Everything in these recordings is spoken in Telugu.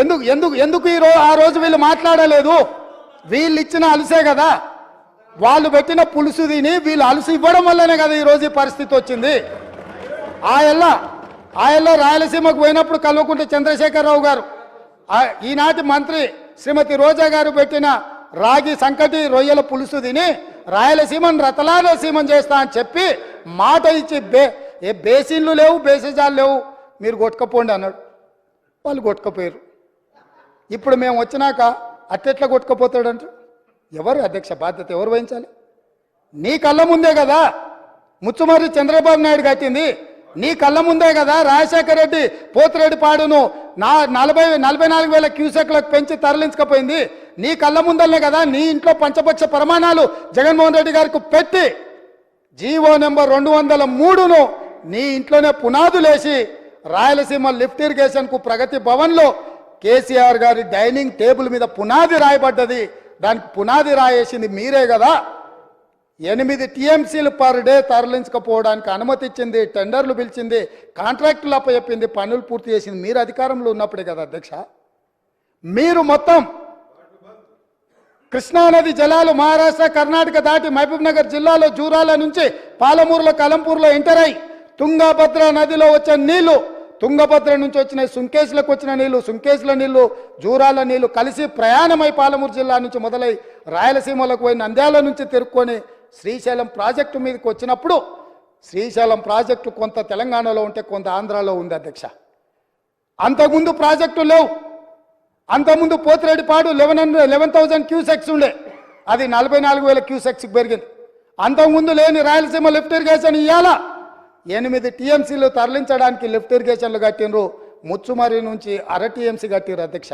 ఎందుకు ఎందుకు ఎందుకు ఆ రోజు వీళ్ళు మాట్లాడలేదు? వీళ్ళు ఇచ్చిన అలసే కదా, వాళ్ళు పెట్టిన పులుసు తిని వీళ్ళు అలసి ఇవ్వడం వల్లనే కదా ఈరోజు ఈ పరిస్థితి వచ్చింది. ఆయల్లో రాయలసీమకు పోయినప్పుడు కల్వకుంట్ల చంద్రశేఖరరావు గారు, ఈనాటి మంత్రి శ్రీమతి రోజా గారు పెట్టిన రాగి సంకటి రొయ్యల పులుసు తిని రాయలసీమను రతలాలసీమం చేస్తా అని చెప్పి మాట ఇచ్చి బేసిన్లు లేవు, బేసిజాలు లేవు, మీరు కొట్టుకపోండి అన్నాడు. వాళ్ళు కొట్టుకపోయారు. ఇప్పుడు మేము వచ్చినాక అట్టెట్లా కొట్టుకపోతాడంట? ఎవరు అధ్యక్ష బాధ్యత ఎవరు వహించాలి? నీ కళ్ళ ముందే కదా ముచ్చుమర్రి చంద్రబాబు నాయుడు కట్టింది, నీ కళ్ళ ముందే కదా రాజశేఖర రెడ్డి పోతిరెడ్డి పాడును 44,000 క్యూసెక్లకు పెంచి తరలించకపోయింది, నీ కళ్ళ ముందలనే కదా నీ ఇంట్లో పంచపక్ష ప్రమాణాలు జగన్మోహన్ రెడ్డి గారికి పెట్టి జీవో నెంబర్ 203ను నీ ఇంట్లోనే పునాదులేసి రాయలసీమ లిఫ్ట్ ఇరిగేషన్కు ప్రగతి భవన్లో కేసీఆర్ గారి డైనింగ్ టేబుల్ మీద పునాది రాయబడ్డది. దానికి పునాది రాయేసింది మీరే కదా. 8 టీఎంసీలు పర్ డే తరలించకపోవడానికి అనుమతి ఇచ్చింది, టెండర్లు పిలిచింది, కాంట్రాక్టులు అప్పచెప్పింది, పనులు పూర్తి చేసింది మీరు అధికారంలో ఉన్నప్పుడే కదా అధ్యక్ష. మీరు మొత్తం కృష్ణానది జలాలు మహారాష్ట్ర కర్ణాటక దాటి మహబూబ్ నగర్ జిల్లాలో జూరాల నుంచి పాలమూరులో కలంపూర్లో ఎంటర్ అయి తుంగభద్ర నదిలో వచ్చే నీళ్లు, తుంగభద్ర నుంచి వచ్చిన సుంకేశ్లకు వచ్చిన నీళ్లు, సుంకేశ్ల నీళ్లు జూరాల నీళ్లు కలిసి ప్రయాణమై పాలమూరు జిల్లా నుంచి మొదలై రాయలసీమలకు పోయి నంద్యాల నుంచి తిరుక్కొని శ్రీశైలం ప్రాజెక్టు మీదకి వచ్చినప్పుడు శ్రీశైలం ప్రాజెక్టు కొంత తెలంగాణలో ఉంటే కొంత ఆంధ్రాలో ఉంది అధ్యక్ష. అంతకుముందు ప్రాజెక్టు లేవు. అంతకుముందు పోతిరెడ్డిపాడు 11,000 క్యూసెక్స్ ఉండే, అది 44,000 క్యూసెక్స్కి పెరిగింది. అంతకుముందు లేని రాయలసీమ లిఫ్ట్ ఇరిగేషన్ ఇవ్వాల 8 టీఎంసీలు తరలించడానికి లిఫ్ట్ ఇరిగేషన్లు కట్టినరు. ముచ్చుమరి నుంచి అర టీఎంసీ కట్టిరు అధ్యక్ష.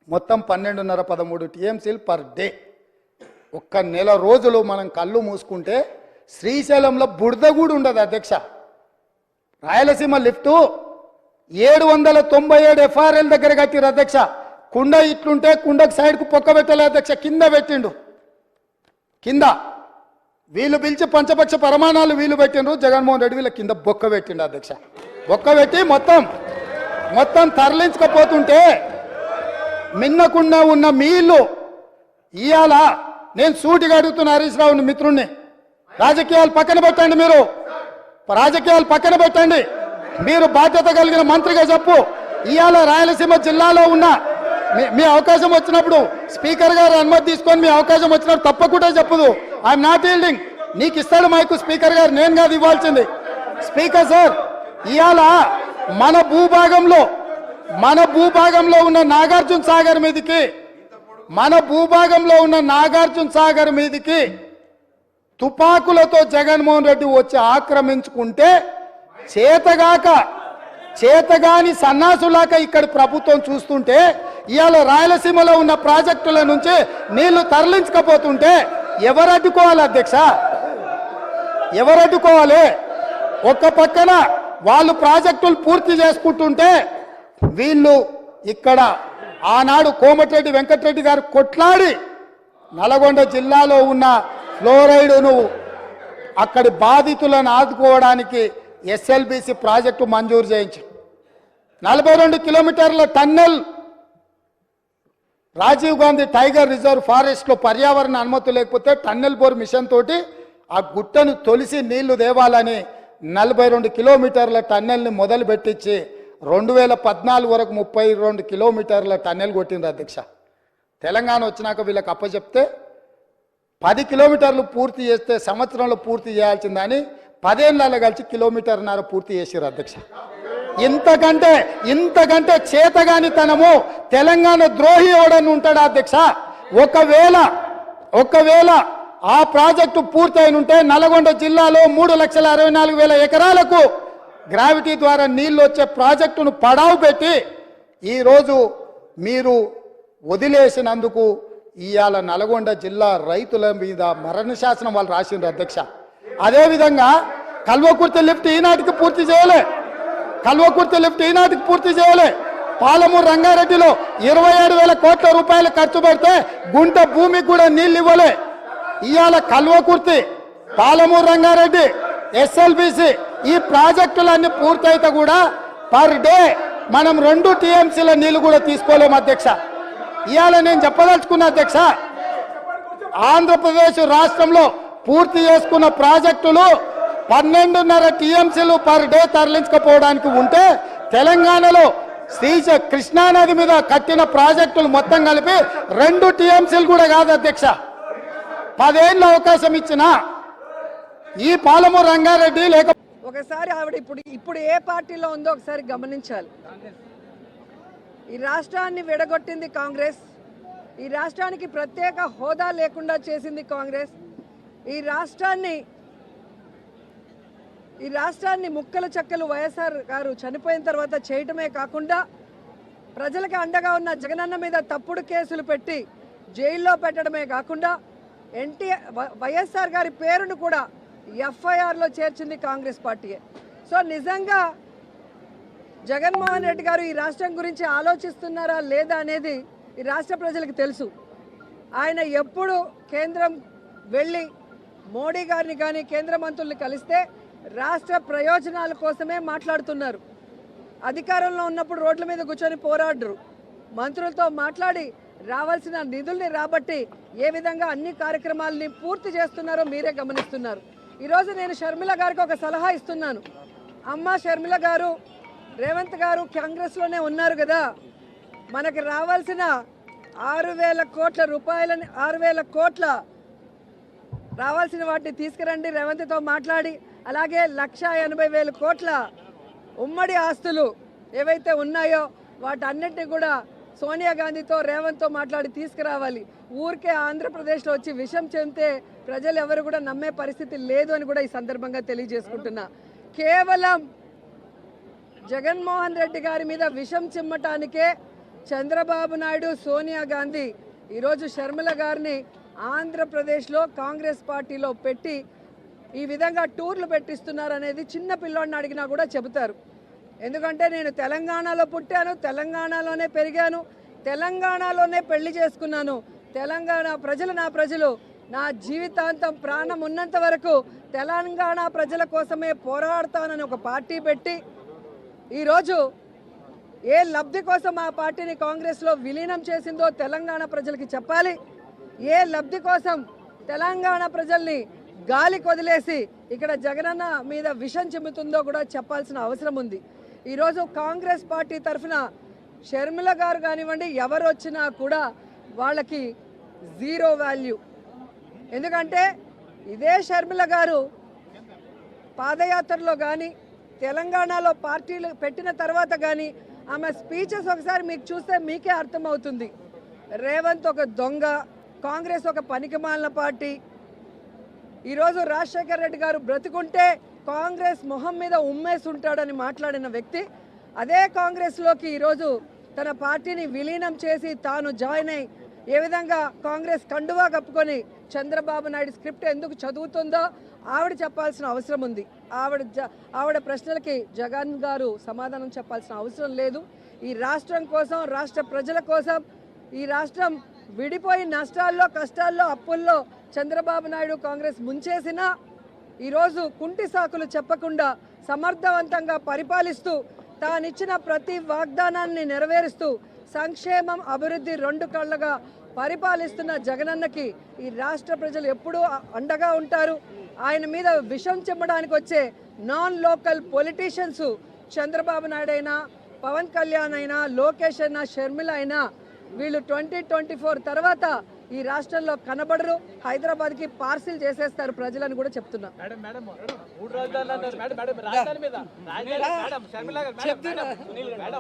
మొత్తం 12.5-13 టీఎంసీలు పర్ డే. ఒక్క నెల రోజులు మనం కళ్ళు మూసుకుంటే శ్రీశైలంలో బురద కూడా ఉండదు అధ్యక్ష. రాయలసీమ లిఫ్టు 797 ఎఫ్ఆర్ఎల్ దగ్గర కట్టిరు అధ్యక్ష. కుండ ఇట్లుంటే కుండకు సైడ్కు పొక్క పెట్టలే అధ్యక్ష, కింద పెట్టిండు. కింద వీళ్ళు పిలిచి పంచపక్ష ప్రమాణాలు వీళ్ళు పెట్టిండ్రు, జగన్మోహన్ రెడ్డి వీళ్ళ కింద బొక్క పెట్టిండు అధ్యక్ష. బొక్క పెట్టి మొత్తం తరలించకపోతుంటే మిన్నకుండా ఉన్న మీళ్ళు ఇవాళ నేను సూటిగా అడుగుతున్న హరీష్ రావుని మిత్రుణ్ణి, రాజకీయాలు పక్కన పెట్టండి, మీరు రాజకీయాలు పక్కన పెట్టండి, మీరు బాధ్యత కలిగిన మంత్రిగా చెప్పు. ఇవాళ రాయలసీమ జిల్లాలో ఉన్న మీ అవకాశం వచ్చినప్పుడు స్పీకర్ గారు అనుమతి తీసుకొని మీ అవకాశం వచ్చినప్పుడు తప్పకుండా చెప్పదు. I'm not yielding. నీకు ఇస్తాడు మైకు స్పీకర్ గారు, నేను కాదు ఇవ్వాల్సింది. స్పీకర్ సార్, ఇవాళ మన భూభాగంలో ఉన్న నాగార్జున సాగర్ మీదికి తుపాకులతో జగన్మోహన్ రెడ్డి వచ్చి ఆక్రమించుకుంటే చేతగాని సన్నాసులాక ఇక్కడ ప్రభుత్వం చూస్తుంటే ఇవాళ రాయలసీమలో ఉన్న ప్రాజెక్టుల నుంచి నీళ్లు తరలించకపోతుంటే ఎవరు అడ్డుకోవాలి అధ్యక్ష? ఎవరు అడ్డుకోవాలి? ఒక్క పక్కన వాళ్ళు ప్రాజెక్టులు పూర్తి చేసుకుంటుంటే వీళ్ళు ఇక్కడ ఆనాడు కోమటిరెడ్డి వెంకటరెడ్డి గారు కొట్లాడి నల్గొండ జిల్లాలో ఉన్న ఫ్లోరైడును అక్కడి బాధితులను ఆదుకోవడానికి ఎస్ఎల్బిసి ప్రాజెక్టు మంజూరు చేయించి 42 కిలోమీటర్ల tunnel Rajiv Gandhi tiger reserve ఫారెస్ట్లో పర్యావరణ అనుమతి లేకపోతే టన్నెల్ బోర్ మిషన్ తోటి ఆ గుట్టను తొలిసి నీళ్లు దేవాలని 42 కిలోమీటర్ల టన్నెల్ని మొదలు పెట్టించి 2014 వరకు 32 కిలోమీటర్ల టన్నెల్ కొట్టింది అధ్యక్ష. తెలంగాణ వచ్చినాక వీళ్ళకి అప్పచెప్తే 10 కిలోమీటర్లు పూర్తి చేస్తే సంవత్సరంలో పూర్తి చేయాల్సిందని 10 ఏళ్ళలో కలిసి 1.5 కిలోమీటర్ పూర్తి చేసారు అధ్యక్ష. ఇంతకంటే చేతగానితనము తెలంగాణ ద్రోహి ఎవడని ఉంటాడా అధ్యక్ష? ఒకవేళ ఆ ప్రాజెక్టు పూర్తయిన ఉంటే నల్గొండ జిల్లాలో 3,64,000 ఎకరాలకు గ్రావిటీ ద్వారా నీళ్లు వచ్చే ప్రాజెక్టును పడావు పెట్టి ఈరోజు మీరు వదిలేసినందుకు ఇవాళ నల్గొండ జిల్లా రైతుల మీద మరణ శాసనం వాళ్ళు రాసిండ్రు అధ్యక్ష. అదేవిధంగా కల్వకుర్తి లిఫ్ట్ ఈనాటికి పూర్తి చేయలే. పాలమూరు రంగారెడ్డిలో 27,000 కోట్ల రూపాయలు ఖర్చు పెడితే గుంట భూమికి కూడా నీళ్ళు ఇవ్వలే. ఇవాళ కల్వకుర్తి, పాలమూరు రంగారెడ్డి, ఎస్ఎల్బిసి ఈ ప్రాజెక్టులన్నీ పూర్తయితే కూడా పర్ డే మనం 2 టీఎంసీల నీళ్లు కూడా తీసుకోలేము అధ్యక్ష. ఇవాళ నేను చెప్పదలుచుకున్న అధ్యక్ష, ఆంధ్రప్రదేశ్ రాష్ట్రంలో పూర్తి చేసుకున్న ప్రాజెక్టులు 12.5 టీఎంసీలు పర్ డే తరలించకపోవడానికి ఉంటే, తెలంగాణలో కృష్ణానది మీద కట్టిన ప్రాజెక్టులు మొత్తం కలిపి 2 టీఎంసీలు కూడా కాదు అధ్యక్ష. 10 ఏళ్ళ అవకాశం ఇచ్చిన ఈ పాలమూరు రంగారెడ్డి లేక ఒకసారి ఆవిడ ఇప్పుడు ఏ పార్టీలో ఉందో ఒకసారి గమనించాలి. ఈ రాష్ట్రాన్ని విడగొట్టింది కాంగ్రెస్. ఈ రాష్ట్రానికి ప్రత్యేక హోదా లేకుండా చేసింది కాంగ్రెస్. ఈ రాష్ట్రాన్ని ముక్కలు చెక్కలు వైఎస్ఆర్ గారు చనిపోయిన తర్వాత చేయటమే కాకుండా ప్రజలకు అండగా ఉన్న జగనన్న మీద తప్పుడు కేసులు పెట్టి జైల్లో పెట్టడమే కాకుండా వైఎస్ఆర్ గారి పేరును కూడా ఎఫ్ఐఆర్లో చేర్చింది కాంగ్రెస్ పార్టీయే. సో నిజంగా జగన్మోహన్ రెడ్డి గారు ఈ రాష్ట్రం గురించి ఆలోచిస్తున్నారా లేదా అనేది ఈ రాష్ట్ర ప్రజలకు తెలుసు. ఆయన ఎప్పుడు కేంద్రం వెళ్ళి మోడీ గారిని కానీ కేంద్ర మంత్రుల్ని కలిస్తే రాష్ట్ర ప్రయోజనాల కోసమే మాట్లాడుతున్నారు. అధికారంలో ఉన్నప్పుడు రోడ్ల మీద కూర్చొని పోరాడరు. మంత్రులతో మాట్లాడి రావాల్సిన నిధుల్ని రాబట్టి ఏ విధంగా అన్ని కార్యక్రమాలని పూర్తి చేస్తున్నారో మీరే గమనిస్తున్నారు. ఈరోజు నేను షర్మిల గారికి ఒక సలహా ఇస్తున్నాను. అమ్మ షర్మిల గారు, రేవంత్ గారు కాంగ్రెస్లోనే ఉన్నారు కదా, మనకి రావాల్సిన 6,000 కోట్ల రూపాయలని 6,000 కోట్ల రావాల్సిన వాటిని తీసుకురండి రేవంత్తో మాట్లాడి. అలాగే 1,80,000 కోట్ల ఉమ్మడి ఆస్తులు ఏవైతే ఉన్నాయో వాటన్నిటిని కూడా సోనియా గాంధీతో రేవంత్తో మాట్లాడి తీసుకురావాలి. ఊరికే ఆంధ్రప్రదేశ్లో వచ్చి విషం చెందితే ప్రజలు ఎవరు కూడా నమ్మే పరిస్థితి లేదు అని కూడా ఈ సందర్భంగా తెలియజేసుకుంటున్నా. కేవలం జగన్మోహన్ రెడ్డి గారి మీద విషం చిమ్మటానికే చంద్రబాబు నాయుడు, సోనియా గాంధీ ఈరోజు షర్మిల గారిని ఆంధ్రప్రదేశ్లో కాంగ్రెస్ పార్టీలో పెట్టి ఈ విధంగా టూర్లు పెట్టిస్తున్నారు అనేది చిన్న పిల్లోడిని అడిగినా కూడా చెబుతారు. ఎందుకంటే నేను తెలంగాణలో పుట్టాను, తెలంగాణలోనే పెరిగాను, తెలంగాణలోనే పెళ్లి చేసుకున్నాను. తెలంగాణ ప్రజలు నా ప్రజలు. నా జీవితాంతం ప్రాణం ఉన్నంత వరకు తెలంగాణ ప్రజల కోసమే పోరాడతానని ఒక పార్టీ పెట్టి ఈరోజు ఏ లబ్ధి కోసం ఆ పార్టీని కాంగ్రెస్లో విలీనం చేసిందో తెలంగాణ ప్రజలకి చెప్పాలి. ఏ లబ్ధి కోసం తెలంగాణ ప్రజల్ని గాలికి వదిలేసి ఇక్కడ జగనన్న మీద విషం చిమ్ముతుందో కూడా చెప్పాల్సిన అవసరం ఉంది. ఈరోజు కాంగ్రెస్ పార్టీ తరఫున షర్మిల గారు కానివ్వండి, ఎవరు వచ్చినా కూడా వాళ్ళకి జీరో వాల్యూ. ఎందుకంటే ఇదే షర్మిల గారు పాదయాత్రలో కానీ తెలంగాణలో పార్టీలు పెట్టిన తర్వాత కానీ ఆమె స్పీచెస్ ఒకసారి మీకు చూస్తే మీకే అర్థమవుతుంది. రేవంత్ ఒక దొంగ, కాంగ్రెస్ ఒక పనికిమాలిన పార్టీ. ఈరోజు రాజశేఖర్ రెడ్డి గారు బ్రతికుంటే కాంగ్రెస్ మొహం మీద ఉమ్మేసి ఉంటాడని మాట్లాడిన వ్యక్తి అదే కాంగ్రెస్లోకి ఈరోజు తన పార్టీని విలీనం చేసి తాను జాయిన్ అయి ఏ విధంగా కాంగ్రెస్ కండువా కప్పుకొని చంద్రబాబు నాయుడు స్క్రిప్ట్ ఎందుకు చదువుతుందో ఆవిడ చెప్పాల్సిన అవసరం ఉంది. ఆవిడ ప్రశ్నలకి జగన్ గారు సమాధానం చెప్పాల్సిన అవసరం లేదు. ఈ రాష్ట్రం కోసం, రాష్ట్ర ప్రజల కోసం, ఈ రాష్ట్రం విడిపోయి నష్టాల్లో, కష్టాల్లో, అప్పుల్లో చంద్రబాబు నాయుడు కాంగ్రెస్ ముంచేసినా ఈరోజు కుంటి సాకులు చెప్పకుండా సమర్థవంతంగా పరిపాలిస్తూ తానిచ్చిన ప్రతి వాగ్దానాన్ని నెరవేరుస్తూ సంక్షేమం, అభివృద్ధి 2 కళ్ళగా పరిపాలిస్తున్న జగనన్నకి ఈ రాష్ట్ర ప్రజలు ఎప్పుడూ అండగా ఉంటారు. ఆయన మీద విషం చెమ్మడానికి వచ్చే non local politicians Chandrababu Naidu అయినా, పవన్ కళ్యాణ్ అయినా, లోకేష్ అయినా, షర్మిల అయినా వీళ్ళు 2024 తర్వాత ఈ రాష్ట్రంలో కనబడరు. హైదరాబాద్కి పార్సిల్ చేసేస్తారు ప్రజలని కూడా చెప్తున్నా.